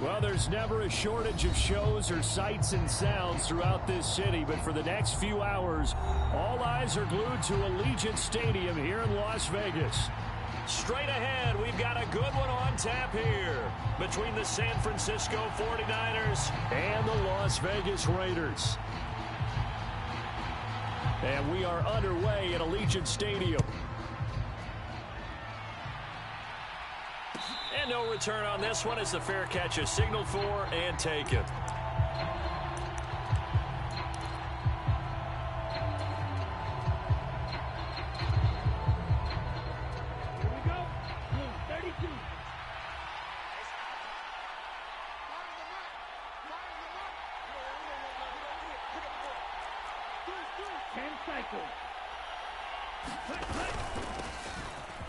Well, there's never a shortage of shows or sights and sounds throughout this city, but for the next few hours, all eyes are glued to Allegiant Stadium here in Las Vegas. Straight ahead, we've got a good one on tap here between the San Francisco 49ers and the Las Vegas Raiders. And we are underway at Allegiant Stadium. And no return on this one as the fair catch is signaled for and taken.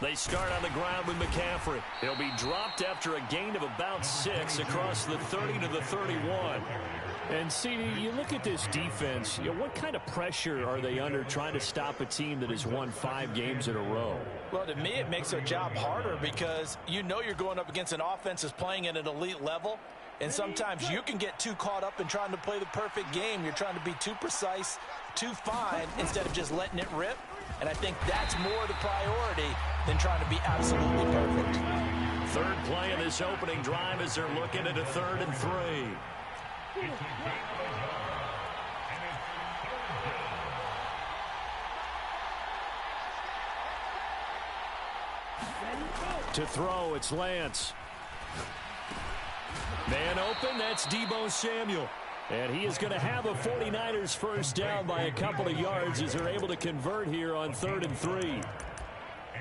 They start on the ground with McCaffrey. He'll be dropped after a gain of about 6 across the 30 to the 31. And, CD, you look at this defense, what kind of pressure are they under trying to stop a team that has won 5 games in a row? Well, to me, it makes their job harder because you know you're going up against an offense that's playing at an elite level. And sometimes you can get too caught up in trying to play the perfect game. You're trying to be too precise, too fine, instead of just letting it rip. And I think that's more the priority than trying to be absolutely perfect. Third play of this opening drive as they're looking at a 3rd and 3. To throw, it's Lance. Man open, that's Deebo Samuel. And he is going to have a 49ers first down by a couple of yards as they're able to convert here on 3rd and 3.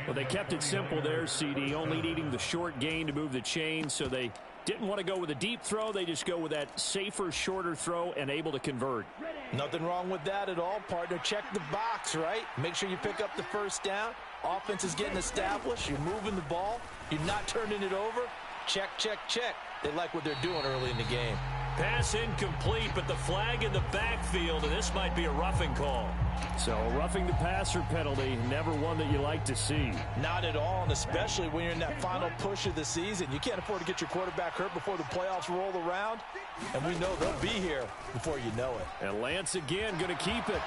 Well, they kept it simple there, CD, only needing the short gain to move the chain, so they didn't want to go with a deep throw. They just go with that safer, shorter throw and able to convert. Nothing wrong with that at all, partner. Check the box, right? Make sure you pick up the first down. Offense is getting established. You're moving the ball. You're not turning it over. Check, check, check. They like what they're doing early in the game. Pass incomplete, but the flag in the backfield, and this might be a roughing call. So roughing the passer penalty, never one that you like to see. Not at all, and especially when you're in that final push of the season. You can't afford to get your quarterback hurt before the playoffs roll around, and we know they'll be here before you know it. And Lance again going to keep it.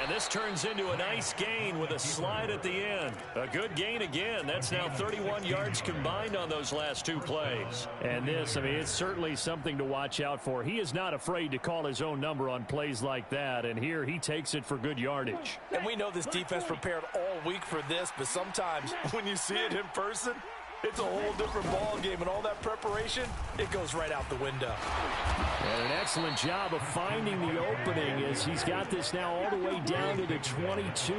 And this turns into a nice gain with a slide at the end. A good gain again. That's now 31 yards combined on those last 2 plays. And this, I mean, it's certainly something to watch out for. He is not afraid to call his own number on plays like that. And here he takes it for good yardage. And we know this defense prepared all week for this, but sometimes when you see it in person, it's a whole different ball game, and all that preparation, it goes right out the window. And an excellent job of finding the opening as he's got this now all the way down to the 22.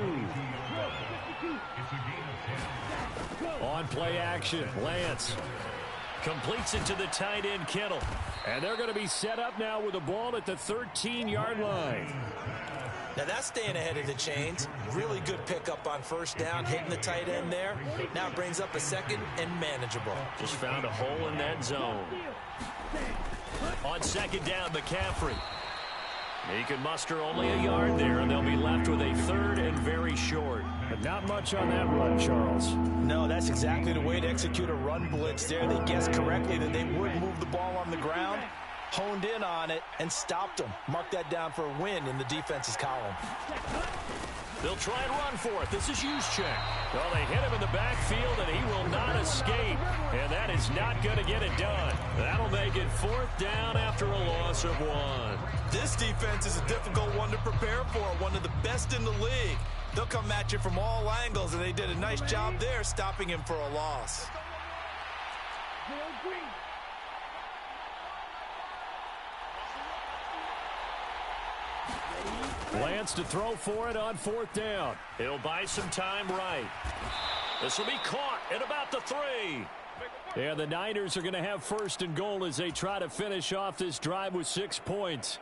On play action, Lance completes it to the tight end, Kittle. And they're going to be set up now with the ball at the 13-yard line. Now that's staying ahead of the chains. Really good pickup on first down, hitting the tight end there. Now it brings up a 2nd and manageable. Just found a hole in that zone. On 2nd down, McCaffrey. He can muster only a yard there, and they'll be left with a 3rd and very short. But not much on that run, Charles. No, that's exactly the way to execute a run blitz there. They guessed correctly that they would move the ball on the ground, honed in on it, and stopped them. Mark that down for a win in the defense's column. They'll try and run for it. This is Juszczyk. Well, they hit him in the backfield, and he will not escape. And that is not going to get it done. That'll make it 4th down after a loss of 1. This defense is a difficult one to prepare for, one of the best in the league. They'll come at you from all angles, and they did a nice job there stopping him for a loss. Lance to throw for it on 4th down. He'll buy some time right. This will be caught at about the 3. And the Niners are going to have 1st and goal as they try to finish off this drive with 6 points.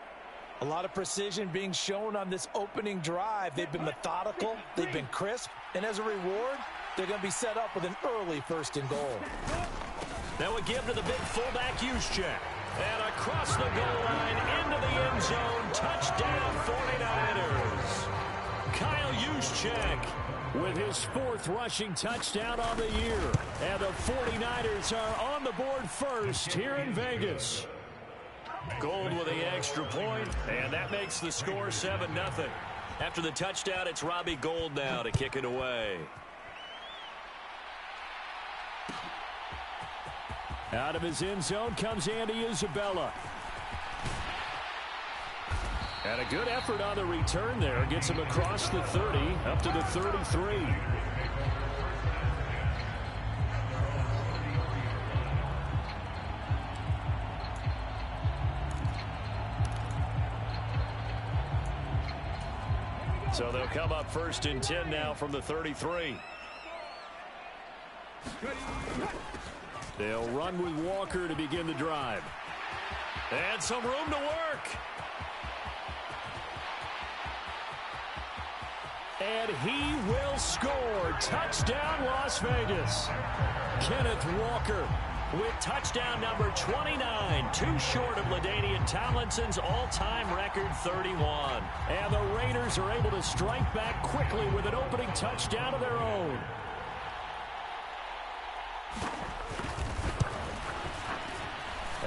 A lot of precision being shown on this opening drive. They've been methodical. They've been crisp. And as a reward, they're going to be set up with an early 1st and goal. Now we give to the big fullback, Juszczyk. And across the goal line into the end zone. Touchdown, 49ers. Kyle Juszczyk with his 4th rushing touchdown on the year. And the 49ers are on the board first here in Vegas. Gold with the extra point, and that makes the score 7-0. After the touchdown, it's Robbie Gould now to kick it away. Out of his end zone comes Andy Isabella. And a good effort on the return there. Gets him across the 30, up to the 33. So they'll come up 1st and 10 now from the 33. They'll run with Walker to begin the drive. And some room to work. And he will score. Touchdown, Las Vegas. Kenneth Walker with touchdown number 29, too short of LaDainian Tomlinson's all-time record 31. And the Raiders are able to strike back quickly with an opening touchdown of their own.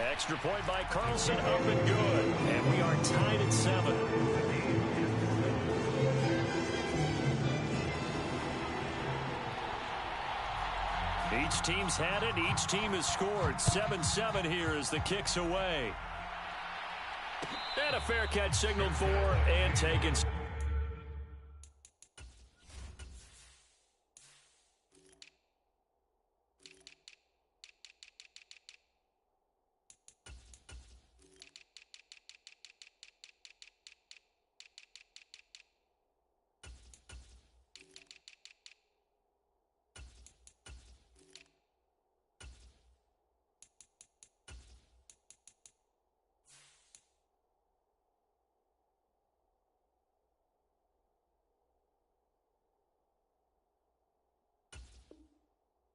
Extra point by Carlson, up and good. And we are tied at 7. Each team's had it. Each team has scored. 7-7 here as the kick's away. And a fair catch signaled for and taken.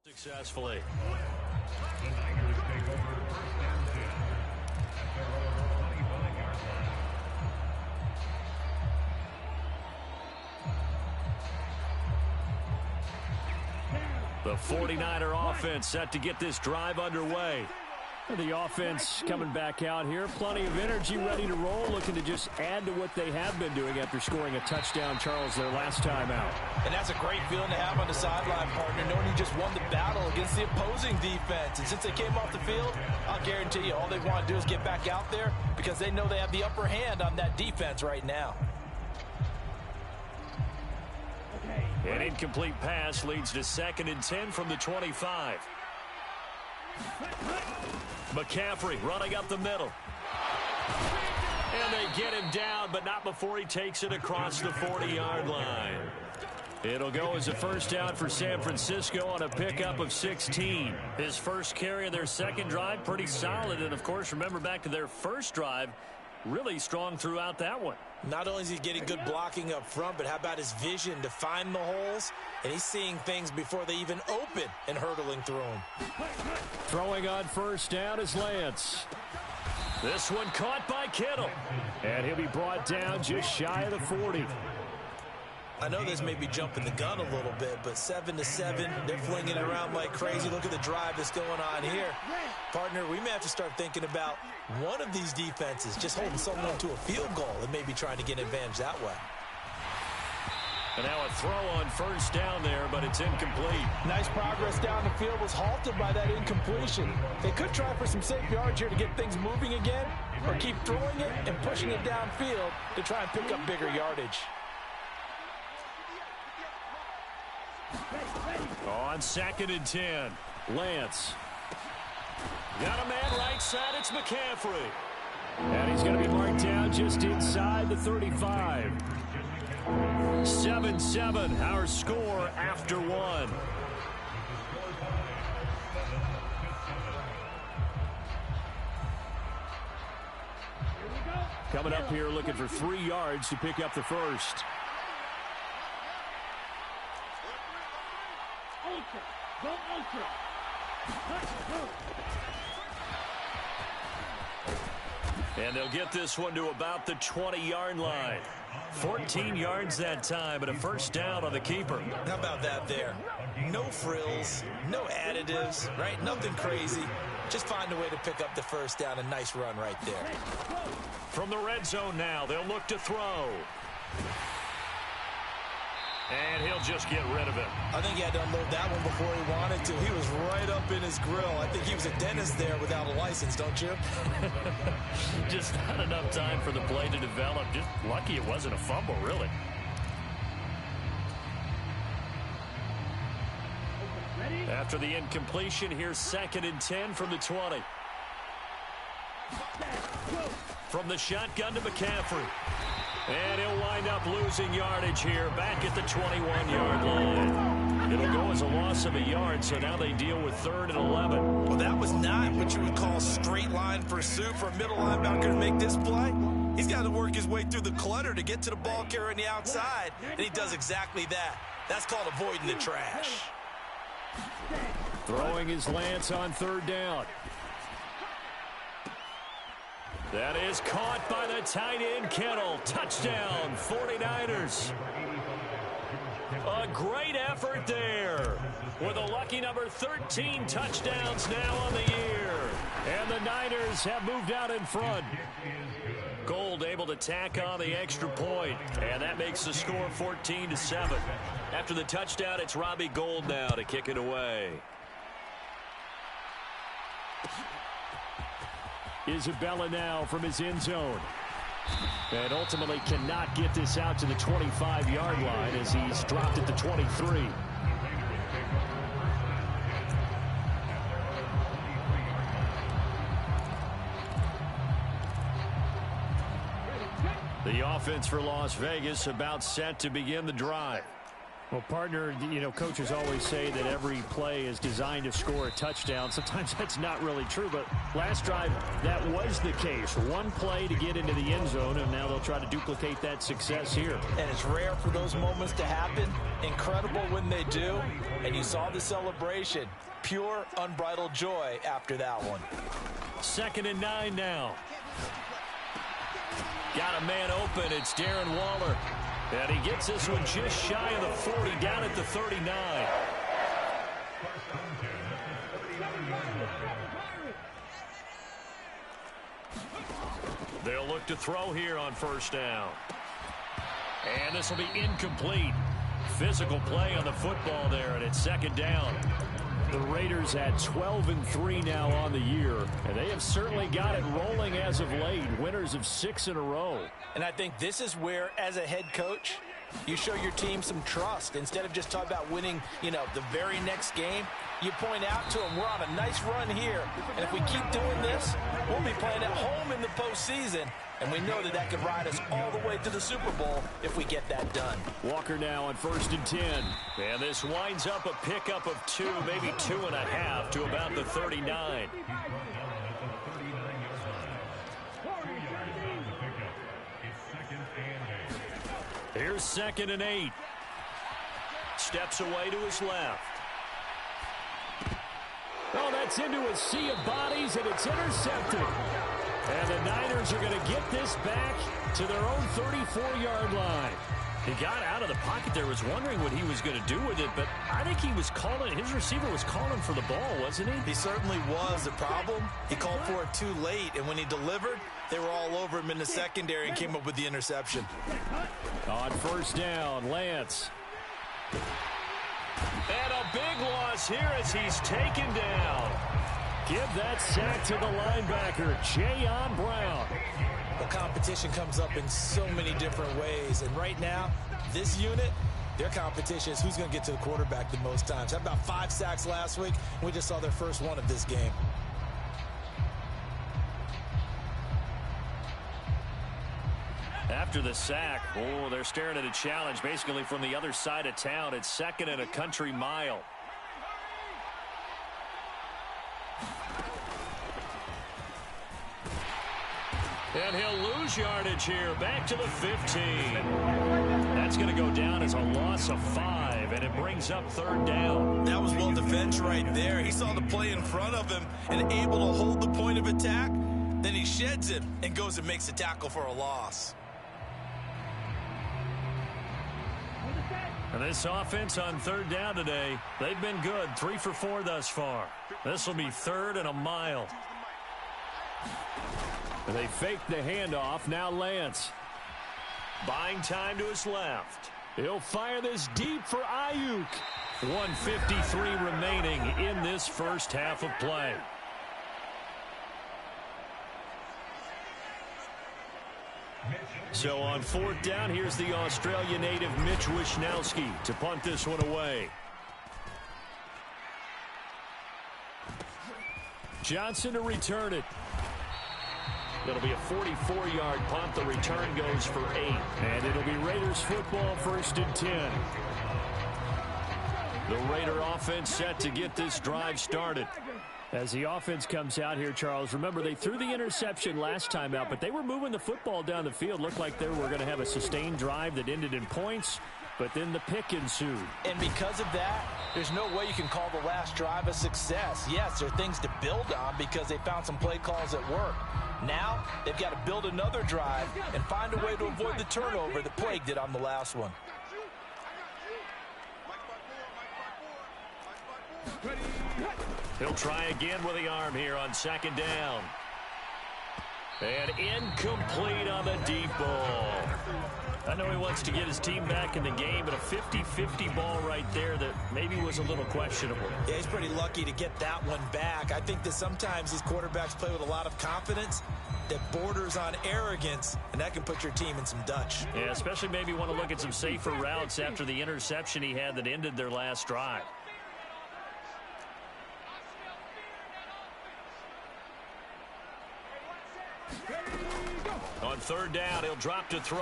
Successfully. The 49er offense set to get this drive underway. The offense coming back out here. Plenty of energy, ready to roll, looking to just add to what they have been doing after scoring a touchdown, Charles, their last time out. And that's a great feeling to have on the sideline, partner, knowing you just won the battle against the opposing defense. And since they came off the field, I'll guarantee you all they want to do is get back out there because they know they have the upper hand on that defense right now. An incomplete pass leads to 2nd and 10 from the 25. McCaffrey running up the middle. And they get him down, but not before he takes it across the 40-yard line. It'll go as a first down for San Francisco on a pickup of 16. His first carry of their second drive, pretty solid. And, of course, remember back to their first drive, really strong throughout that one. Not only is he getting good blocking up front, but how about his vision to find the holes? And he's seeing things before they even open and hurdling through them. Throwing on first down is Lance. This one caught by Kittle. And he'll be brought down just shy of the 40. I know this may be jumping the gun a little bit, but 7-7, they're flinging it around like crazy. Look at the drive that's going on here. Partner, we may have to start thinking about one of these defenses just holding someone to a field goal and maybe trying to get an advantage that way. And now a throw on first down there, but it's incomplete. Nice progress down the field was halted by that incompletion. They could try for some safe yards here to get things moving again, or keep throwing it and pushing it downfield to try and pick up bigger yardage. On 2nd and 10, Lance. Got a man right side, it's McCaffrey. And he's going to be marked down just inside the 35. 7-7, our score after one. Coming up here looking for 3 yards to pick up the first. And they'll get this one to about the 20-yard line. 14 yards that time, but a first down on the keeper. How about that there? No frills, no additives, right? Nothing crazy. Just find a way to pick up the first down. A nice run right there. From the red zone now, they'll look to throw. And he'll just get rid of it. I think he had to unload that one before he wanted to. He was right up in his grill. I think he was a dentist there without a license, don't you? Just not enough time for the play to develop. Just lucky it wasn't a fumble, really. After the incompletion, here's 2nd and 10 from the 20. From the shotgun to McCaffrey. And he'll wind up losing yardage here back at the 21-yard line. It'll go as a loss of a yard, so now they deal with 3rd and 11. Well, that was not what you would call straight line pursuit for a middle linebacker to make this play. He's got to work his way through the clutter to get to the ball carrier on the outside, and he does exactly that. That's called avoiding the trash. Throwing his Lance on 3rd down. That is caught by the tight end, Kittle. Touchdown, 49ers. A great effort there with a lucky number 13 touchdowns now on the year. And the Niners have moved out in front. Gold able to tack on the extra point, and that makes the score 14-7. After the touchdown, it's Robbie Gould now to kick it away. Isabella now from his end zone. And ultimately cannot get this out to the 25-yard line as he's dropped at the 23. The offense for Las Vegas about set to begin the drive. Well, partner, you know, coaches always say that every play is designed to score a touchdown. Sometimes that's not really true, but last drive, that was the case. One play to get into the end zone, and now they'll try to duplicate that success here. And it's rare for those moments to happen. Incredible when they do. And you saw the celebration. Pure, unbridled joy after that one. 2nd and 9 now. Got a man open. It's Darren Waller. And he gets this one just shy of the 40, down at the 39. They'll look to throw here on 1st down. And this will be incomplete. Physical play on the football there, and it's 2nd down. The Raiders at 12-3 now on the year, and they have certainly got it rolling as of late. Winners of 6 in a row. And I think this is where, as a head coach, you show your team some trust. Instead of just talking about winning, you know, the very next game, you point out to them, we're on a nice run here, and if we keep doing this, we'll be playing at home in the postseason. And we know that that could ride us all the way to the Super Bowl if we get that done. Walker now on 1st and 10. And this winds up a pickup of 2, maybe 2.5 to about the 39. Here's 2nd and 8. Steps away to his left. Oh, that's into a sea of bodies, and it's intercepted. And the Niners are going to get this back to their own 34-yard line. He got out of the pocket there, was wondering what he was going to do with it, but I think he was calling, his receiver was calling for the ball, wasn't he? He certainly was. The problem, he called for it too late, and when he delivered, they were all over him in the secondary and came up with the interception. On 1st down, Lance. And a big loss here as he's taken down. Give that sack to the linebacker, Jayon Brown. The competition comes up in so many different ways. And right now, this unit, their competition is who's going to get to the quarterback the most times. Had about 5 sacks last week. We just saw their first one of this game. After the sack, oh, they're staring at a challenge basically from the other side of town. It's 2nd and a country mile. And he'll lose yardage here, back to the 15. That's going to go down as a loss of 5, and it brings up 3rd down. That was well defended right there. He saw the play in front of him and able to hold the point of attack. Then he sheds him and goes and makes a tackle for a loss. And this offense on third down today, they've been good. 3 for 4 thus far. This will be 3rd and a mile. They fake the handoff. Now Lance. Buying time to his left. He'll fire this deep for Ayuk. 1:53 remaining in this first half of play. So on 4th down, here's the Australia native Mitch Wishnowsky to punt this one away. Johnson to return it. It'll be a 44-yard punt. The return goes for 8. And it'll be Raiders football, 1st and 10. The Raider offense set to get this drive started. As the offense comes out here, Charles, remember they threw the interception last time out, but they were moving the football down the field. Looked like they were going to have a sustained drive that ended in points, but then the pick ensued. And because of that, there's no way you can call the last drive a success. Yes, there are things to build on because they found some play calls that work. Now, they've got to build another drive and find a way to avoid the turnover that plagued it on the last one. He'll try again with the arm here on 2nd down. And incomplete on the deep ball. I know he wants to get his team back in the game, but a 50-50 ball right there that maybe was a little questionable. Yeah, he's pretty lucky to get that one back. I think that sometimes these quarterbacks play with a lot of confidence that borders on arrogance, and that can put your team in some Dutch. Yeah, especially maybe want to look at some safer routes after the interception he had that ended their last drive. On 3rd down, he'll drop to throw.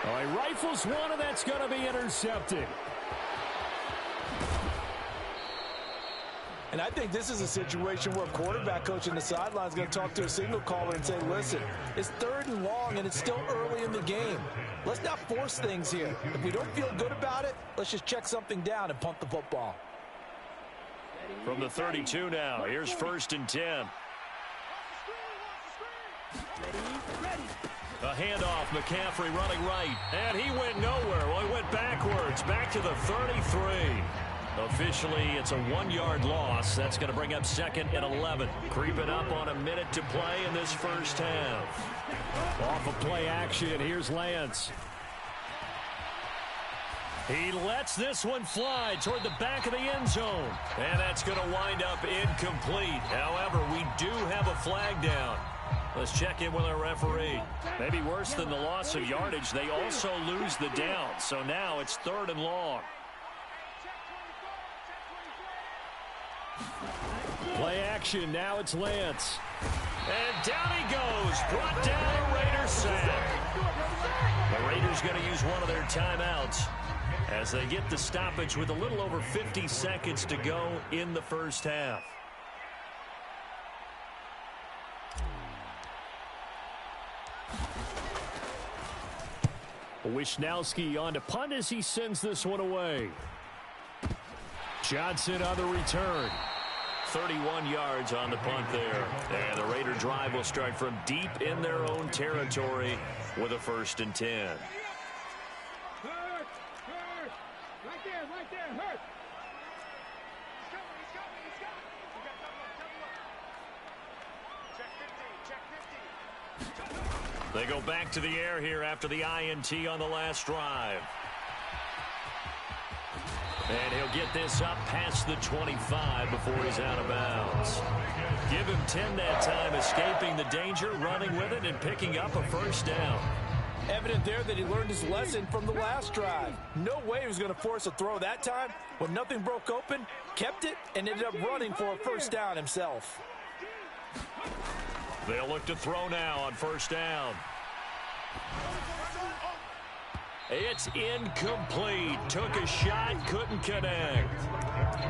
Oh, he rifles one, and that's going to be intercepted. And I think this is a situation where a quarterback coach in the sideline is going to talk to a signal caller and say, listen, it's 3rd and long, and it's still early in the game. Let's not force things here. If we don't feel good about it, let's just check something down and punt the football. From the 32 now, here's 1st and 10. A handoff, McCaffrey running right, and he went nowhere. Well, he went backwards, back to the 33. Officially, it's a 1-yard loss. That's going to bring up 2nd and 11. Creeping up on a minute to play in this first half. Off of play action, here's Lance. He lets this one fly toward the back of the end zone. And that's going to wind up incomplete. However, we do have a flag down. Let's check in with our referee. Maybe worse than the loss of yardage, they also lose the down. So now it's 3rd and long. Play action, now it's Lance. And down he goes, brought down a Raider sack. The Raiders going to use one of their timeouts as they get the stoppage with a little over 50 seconds to go in the first half. Wishnowsky on to punt as he sends this one away. Johnson on the return. 31 yards on the punt there. And the Raider drive will start from deep in their own territory with a 1st and 10. They go back to the air here after the INT on the last drive. And he'll get this up past the 25 before he's out of bounds. Give him 10 that time, escaping the danger, running with it, and picking up a 1st down. Evident there that he learned his lesson from the last drive. No way he was going to force a throw that time. When nothing broke open, kept it, and ended up running for a 1st down himself. They'll look to throw now on 1st down. It's incomplete. Took a shot, couldn't connect.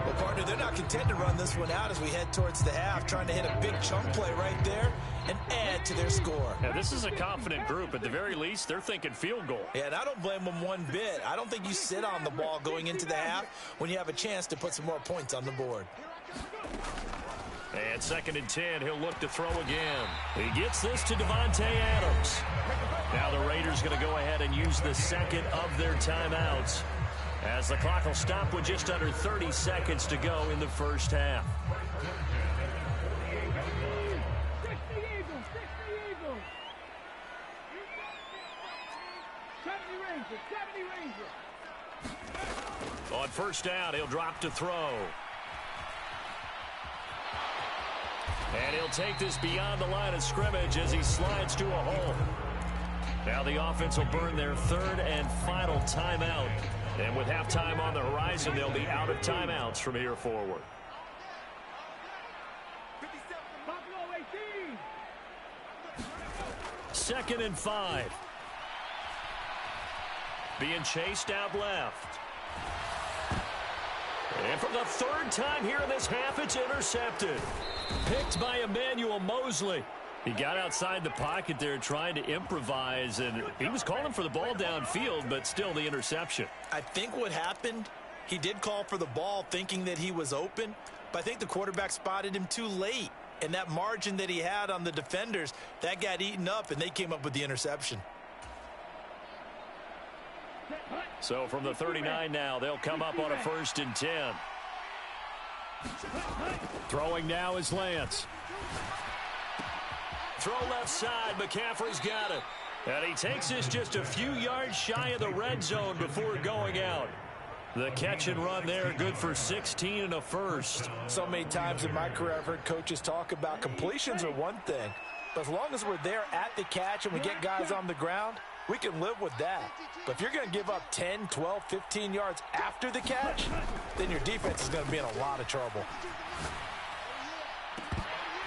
Well, partner, they're not content to run this one out as we head towards the half, trying to hit a big chunk play right there and add to their score. Now, this is a confident group. At the very least, they're thinking field goal. Yeah, and I don't blame them one bit. I don't think you sit on the ball going into the half when you have a chance to put some more points on the board. And 2nd and 10, he'll look to throw again. He gets this to Davante Adams. Now the Raiders going to go ahead and use the second of their timeouts, as the clock will stop with just under 30 seconds to go in the first half. On first down, he'll drop to throw. And he'll take this beyond the line of scrimmage as he slides to a hole. Now the offense will burn their 3rd and final timeout. And with halftime on the horizon, they'll be out of timeouts from here forward. Second and 5. Being chased out left. And for the 3rd time here in this half, it's intercepted. Picked by Emmanuel Mosley. He got outside the pocket there trying to improvise, and he was calling for the ball downfield, but still the interception. I think what happened, he did call for the ball thinking that he was open, but I think the quarterback spotted him too late. And that margin that he had on the defenders, that got eaten up, and they came up with the interception. So from the 39 now, they'll come up on a 1st and 10. Throwing now is Lance. Throw left side. McCaffrey's got it. And he takes this just a few yards shy of the red zone before going out. The catch and run there, good for 16 and a first. So many times in my career, I've heard coaches talk about completions are one thing. But as long as we're there at the catch and we get guys on the ground, we can live with that. But if you're going to give up 10, 12, 15 yards after the catch, then your defense is going to be in a lot of trouble.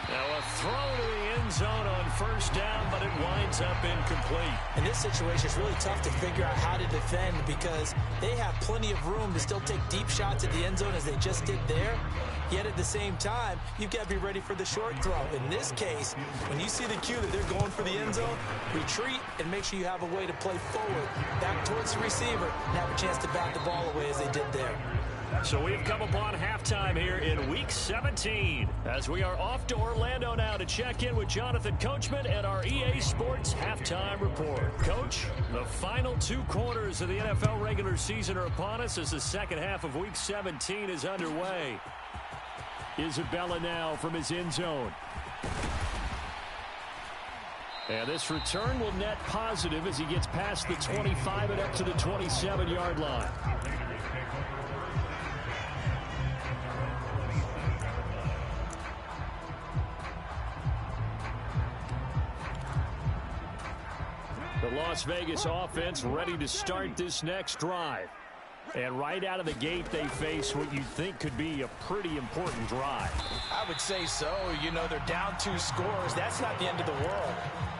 Now a throw to the end zone on first down, but it winds up incomplete. In this situation, it's really tough to figure out how to defend because they have plenty of room to still take deep shots at the end zone as they just did there. Yet at the same time, you've got to be ready for the short throw. In this case, when you see the cue that they're going for the end zone, retreat and make sure you have a way to play forward, back towards the receiver, and have a chance to bat the ball away as they did there. So we've come upon halftime here in Week 17 as we are off to Orlando now to check in with Jonathan Coachman and our EA Sports Halftime Report. Coach, the final 2 quarters of the NFL regular season are upon us as the second half of Week 17 is underway. Isabella now from his end zone. And this return will net positive as he gets past the 25 and up to the 27-yard line. The Las Vegas offense ready to start this next drive. And right out of the gate, they face what you think could be a pretty important drive. I would say so. You know, they're down 2 scores. That's not the end of the world.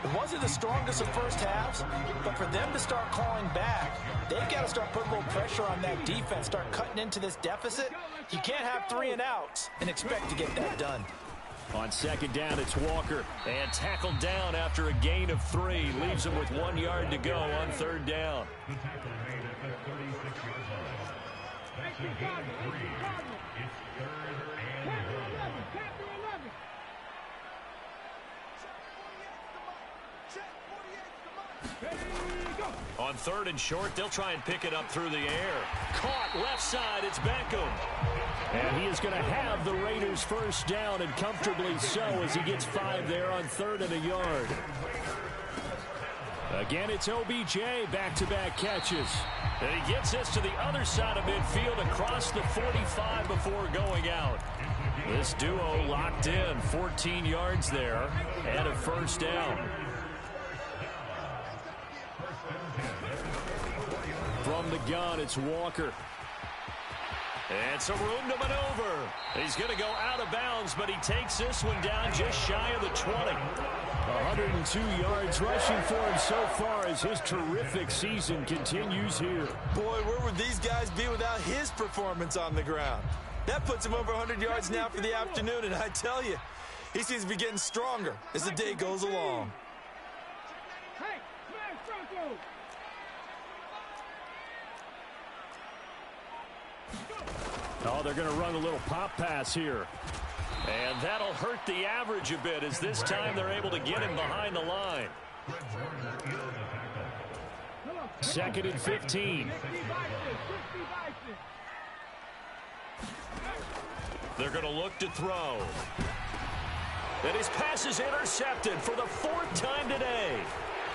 It wasn't the strongest of first halves, but for them to start calling back, they've got to start putting a little pressure on that defense, start cutting into this deficit. You can't have 3 and outs and expect to get that done. On second down, it's Walker. And tackled down after a gain of 3. Leaves him with 1 yard to go on third down. On third and short, they'll try and pick it up through the air. Caught left side, it's Beckham. And he is going to have the Raiders first down, and comfortably so, as he gets 5 there on 3rd and a yard. Again, it's OBJ, back-to-back catches. And he gets this to the other side of midfield across the 45 before going out. This duo locked in, 14 yards there, and a first down. From the gun, it's Walker. And some room to maneuver. He's going to go out of bounds, but he takes this one down just shy of the 20. 102 yards rushing for him so far as his terrific season continues here. Boy, where would these guys be without his performance on the ground? That puts him over 100 yards now for the afternoon, and I tell you, he seems to be getting stronger as the day goes along. Hey, smash Bronco! Oh, they're going to run a little pop pass here. And that'll hurt the average a bit as this time they're able to get him behind the line. 2nd and 15. They're going to look to throw. And his pass is intercepted for the 4th time today.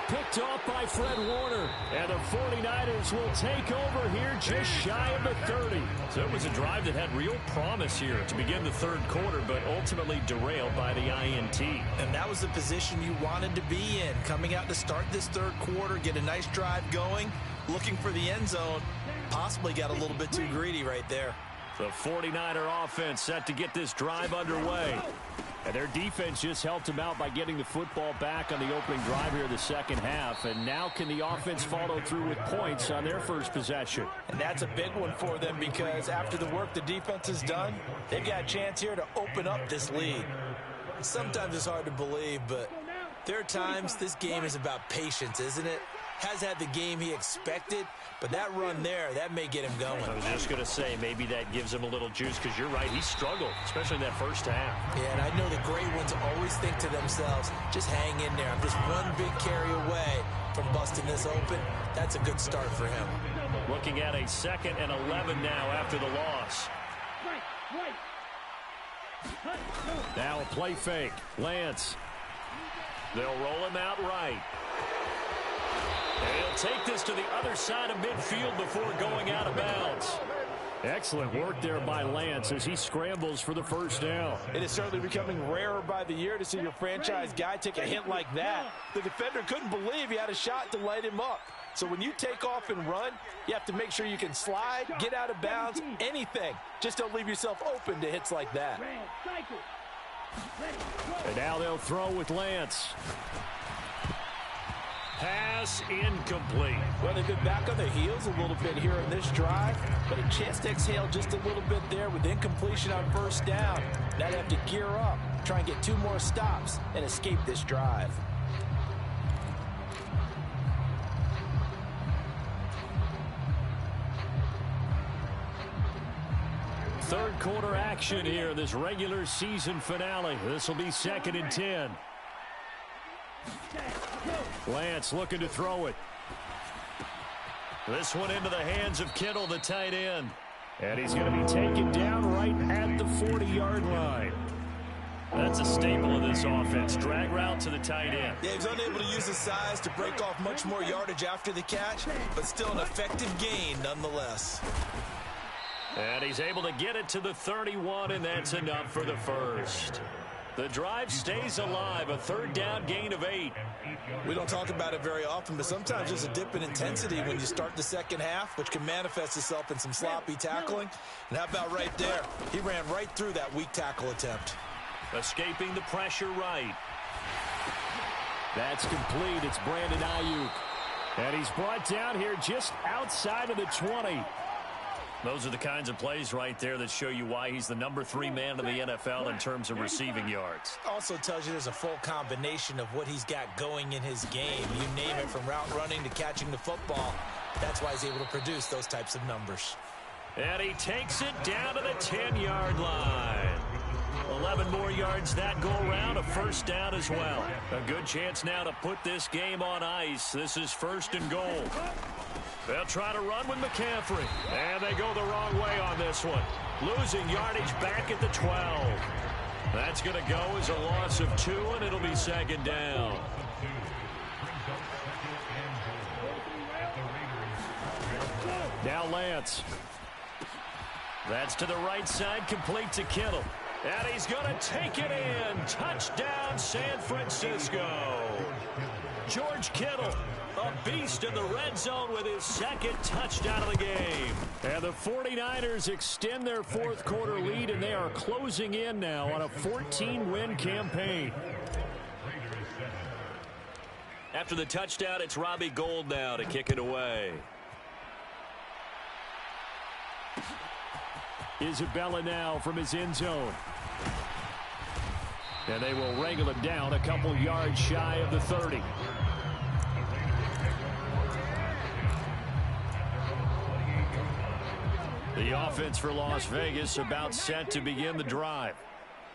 Picked off by Fred Warner. And the 49ers will take over here just shy of the 30. So it was a drive that had real promise here to begin the 3rd quarter, but ultimately derailed by the INT. And that was the position you wanted to be in. Coming out to start this 3rd quarter, get a nice drive going, looking for the end zone. Possibly got a little bit too greedy right there. The 49er offense set to get this drive underway. And their defense just helped them out by getting the football back on the opening drive here in the 2nd half. And now can the offense follow through with points on their first possession? And that's a big one for them because after the work the defense has done, they've got a chance here to open up this lead. Sometimes it's hard to believe, but there are times this game is about patience, isn't it? Has had the game he expected, but that run there, that may get him going. I was just going to say, maybe that gives him a little juice because you're right, he struggled, especially in that first half. Yeah, and I know the great ones always think to themselves, just hang in there. I'm just one big carry away from busting this open. That's a good start for him. Looking at a 2nd and 11 now after the loss. Now a play fake. Lance. They'll roll him out right. And he'll take this to the other side of midfield before going out of bounds. Excellent work there by Lance as he scrambles for the first down. It is certainly becoming rarer by the year to see your franchise guy take a hit like that. The defender couldn't believe he had a shot to light him up. So when you take off and run, you have to make sure you can slide, get out of bounds, anything. Just don't leave yourself open to hits like that. And now they'll throw with Lance. Pass incomplete. Well, they've been back on their heels a little bit here in this drive, but a chance to exhale just a little bit there with incompletion on first down. Now they have to gear up, try and get 2 more stops, and escape this drive. Third quarter action here in this regular season finale. This will be 2nd and 10. Lance looking to throw it. This one into the hands of Kittle, the tight end. And he's going to be taken down right at the 40-yard line. That's a staple of this offense. Drag route to the tight end. Yeah, he's unable to use his size to break off much more yardage after the catch, but still an effective gain nonetheless. And he's able to get it to the 31, and that's enough for the first. The drive stays alive, a 3rd down gain of 8. We don't talk about it very often, but sometimes there's a dip in intensity when you start the 2nd half, which can manifest itself in some sloppy tackling. And how about right there? He ran right through that weak tackle attempt. Escaping the pressure right. That's complete. It's Brandon Ayuk. And he's brought down here just outside of the 20. Those are the kinds of plays right there that show you why he's the number 3 man in the NFL in terms of receiving yards. Also tells you there's a full combination of what he's got going in his game. You name it, from route running to catching the football. That's why he's able to produce those types of numbers. And he takes it down to the 10-yard line. 11 more yards that go around, a first down as well. A good chance now to put this game on ice. This is 1st and goal. They'll try to run with McCaffrey. And they go the wrong way on this one. Losing yardage back at the 12. That's going to go as a loss of 2, and it'll be 2nd down. Now Lance. That's to the right side, complete to Kittle. And he's going to take it in. Touchdown, San Francisco. George Kittle, a beast in the red zone with his 2nd touchdown of the game. And the 49ers extend their 4th quarter lead, and they are closing in now on a 14-win campaign. After the touchdown, it's Robbie Gould now to kick it away. Isabella now from his end zone. And they will wrangle him down a couple yards shy of the 30. The offense for Las Vegas about set to begin the drive.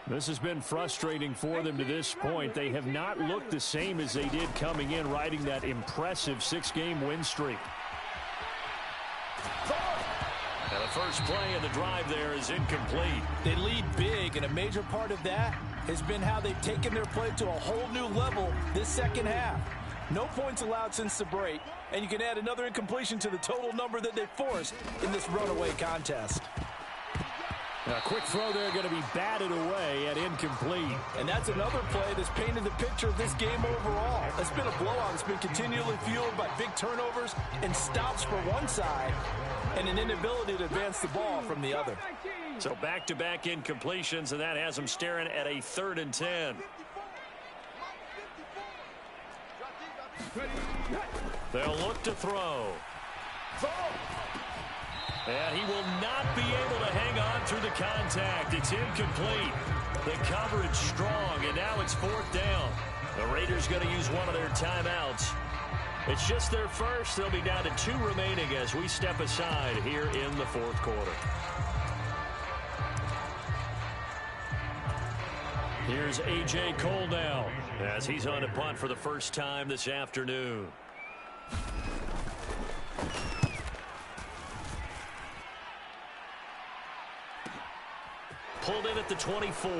This has been frustrating for them to this point. They have not looked the same as they did coming in, riding that impressive 6-game win streak. And the first play of the drive there is incomplete. They lead big, and a major part of that has been how they've taken their play to a whole new level this second half. No points allowed since the break, and you can add another incompletion to the total number that they forced in this runaway contest. A quick throw there going to be batted away at incomplete. And that's another play that's painted the picture of this game overall. It's been a blowout. It's been continually fueled by big turnovers and stops for one side and an inability to advance the ball from the other. So back-to-back incompletions, and that has them staring at a 3rd and 10. They'll look to throw. And he will not be able to hang on through the contact. It's incomplete. The coverage strong, and now it's 4th down. The Raiders going to use one of their timeouts. It's just their first. They'll be down to 2 remaining as we step aside here in the 4th quarter. Here's A.J. Cole now as he's on to punt for the first time this afternoon. Pulled in at the 24.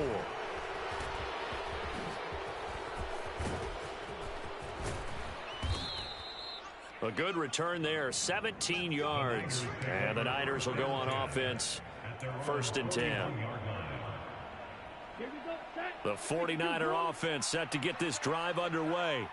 A good return there, 17 yards. And the Niners will go on offense, 1st and 10. The 49er offense set to get this drive underway.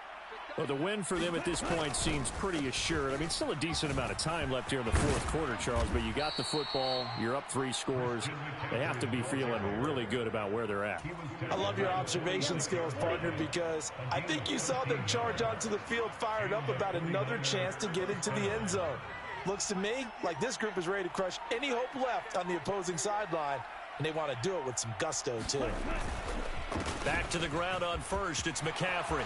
Well, the win for them at this point seems pretty assured. I mean, still a decent amount of time left here in the 4th quarter, Charles, but you got the football, you're up 3 scores. They have to be feeling really good about where they're at. I love your observation skills, partner, because I think you saw them charge onto the field fired up about another chance to get into the end zone. Looks to me like this group is ready to crush any hope left on the opposing sideline, and they want to do it with some gusto, too. Back to the ground on first, it's McCaffrey.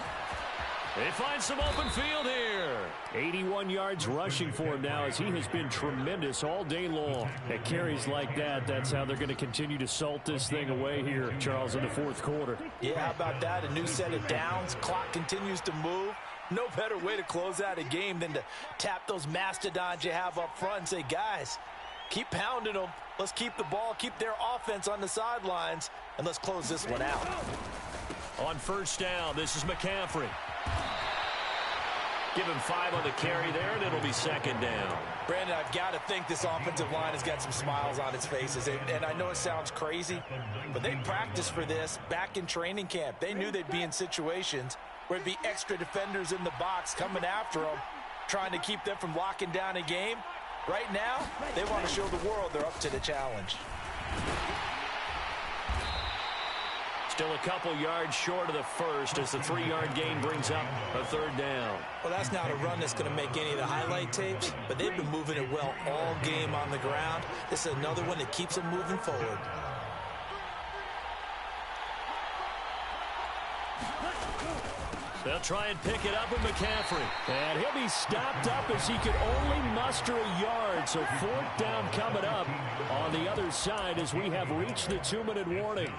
They find some open field here. 81 yards rushing for him now as he has been tremendous all day long. At carries like that, that's how they're going to continue to salt this thing away here, Charles, in the 4th quarter. Yeah, how about that? A new set of downs. Clock continues to move. No better way to close out a game than to tap those mastodons you have up front and say, guys, keep pounding them. Let's keep the ball, keep their offense on the sidelines, and let's close this one out. On 1st down, this is McCaffrey. Give him 5 on the carry there, and it'll be 2nd down. Brandon, I've got to think this offensive line has got some smiles on its faces. And I know it sounds crazy, but they practiced for this back in training camp. They knew they'd be in situations where there'd be extra defenders in the box coming after them, trying to keep them from locking down a game. Right now, they want to show the world they're up to the challenge. Still a couple yards short of the first as the 3-yard gain brings up a 3rd down. Well, that's not a run that's going to make any of the highlight tapes, but they've been moving it well all game on the ground. This is another one that keeps them moving forward. They'll try and pick it up with McCaffrey. And he'll be stopped up as he could only muster a yard. So 4th down coming up on the other side as we have reached the 2-minute warning.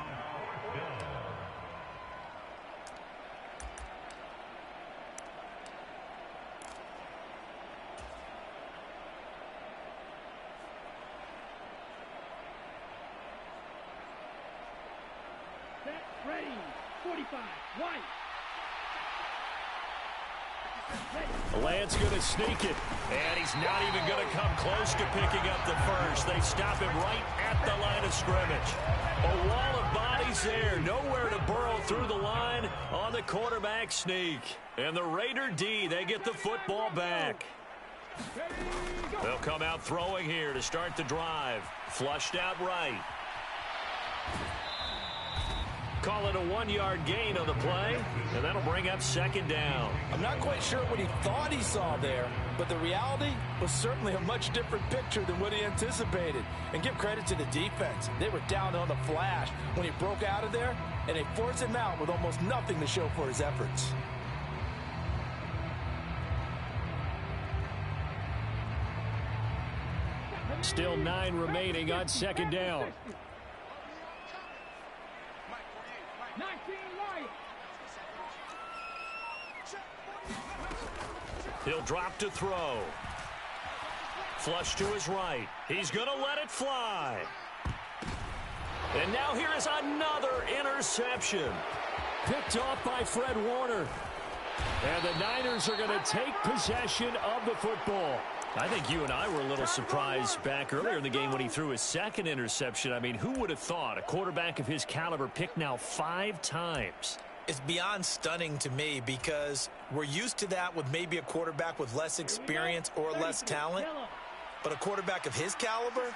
Ready, 45, White. Lance going to sneak it, and he's not even going to come close to picking up the first. They stop him right at the line of scrimmage. A wall of bodies there, nowhere to burrow through the line on the quarterback sneak. And the Raider D, they get the football back. They'll come out throwing here to start the drive. Flushed out right. Call it a 1-yard gain on the play, and that'll bring up 2nd down. I'm not quite sure what he thought he saw there, but the reality was certainly a much different picture than what he anticipated. And give credit to the defense. They were down on the flash when he broke out of there, and they forced him out with almost nothing to show for his efforts. Still 9 remaining on 2nd down. right. He'll drop to throw. Flush to his right. He's going to let it fly. And now here is another interception. Picked off by Fred Warner. And the Niners are going to take possession of the football. I think you and I were a little surprised back earlier in the game when he threw his second interception. I mean, who would have thought a quarterback of his caliber picked now 5 times? It's beyond stunning to me because we're used to that with maybe a quarterback with less experience or less talent. But a quarterback of his caliber,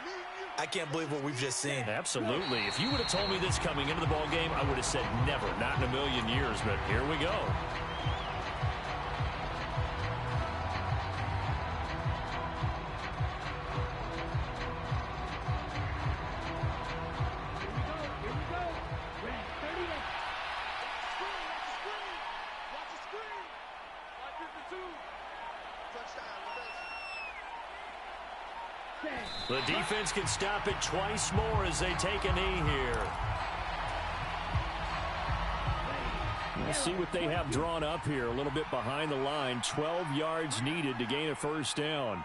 I can't believe what we've just seen. Absolutely. If you would have told me this coming into the ball game, I would have said never, not in a million years. But here we go. The defense can stop it twice more as they take a knee here. We'll see what they have drawn up here. A little bit behind the line. 12 yards needed to gain a first down.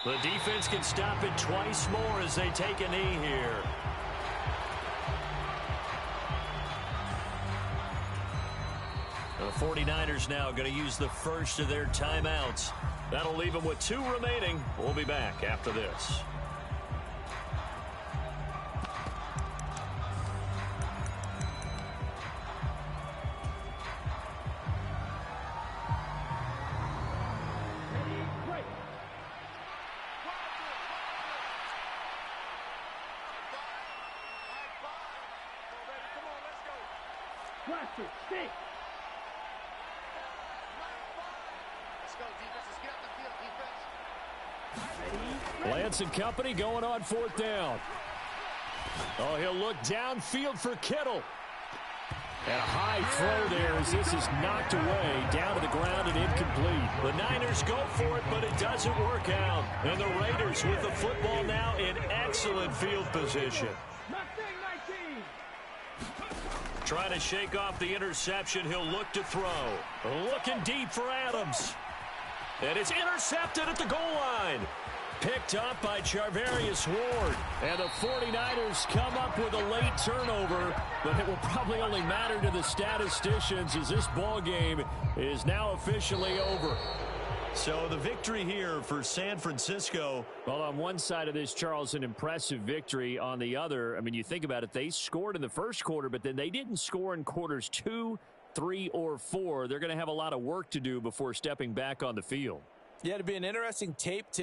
The defense can stop it twice more as they take a knee here. The 49ers now going to use the first of their timeouts. That'll leave them with 2 remaining. We'll be back after this. Lance and company going on 4th down. Oh, he'll look downfield for Kittle. And a high throw there as this is knocked away, down to the ground and incomplete. The Niners go for it, but it doesn't work out. And the Raiders with the football now in excellent field position. Trying to shake off the interception. He'll look to throw. Looking deep for Adams. And it's intercepted at the goal line. Picked up by Charvarius Ward. And the 49ers come up with a late turnover, but it will probably only matter to the statisticians as this ball game is now officially over. So the victory here for San Francisco. Well, on one side of this, Charles, an impressive victory. On the other, I mean, you think about it, they scored in the first quarter, but then they didn't score in quarters 2, 3, or 4. They're going to have a lot of work to do before stepping back on the field. Yeah, it'd be an interesting tape to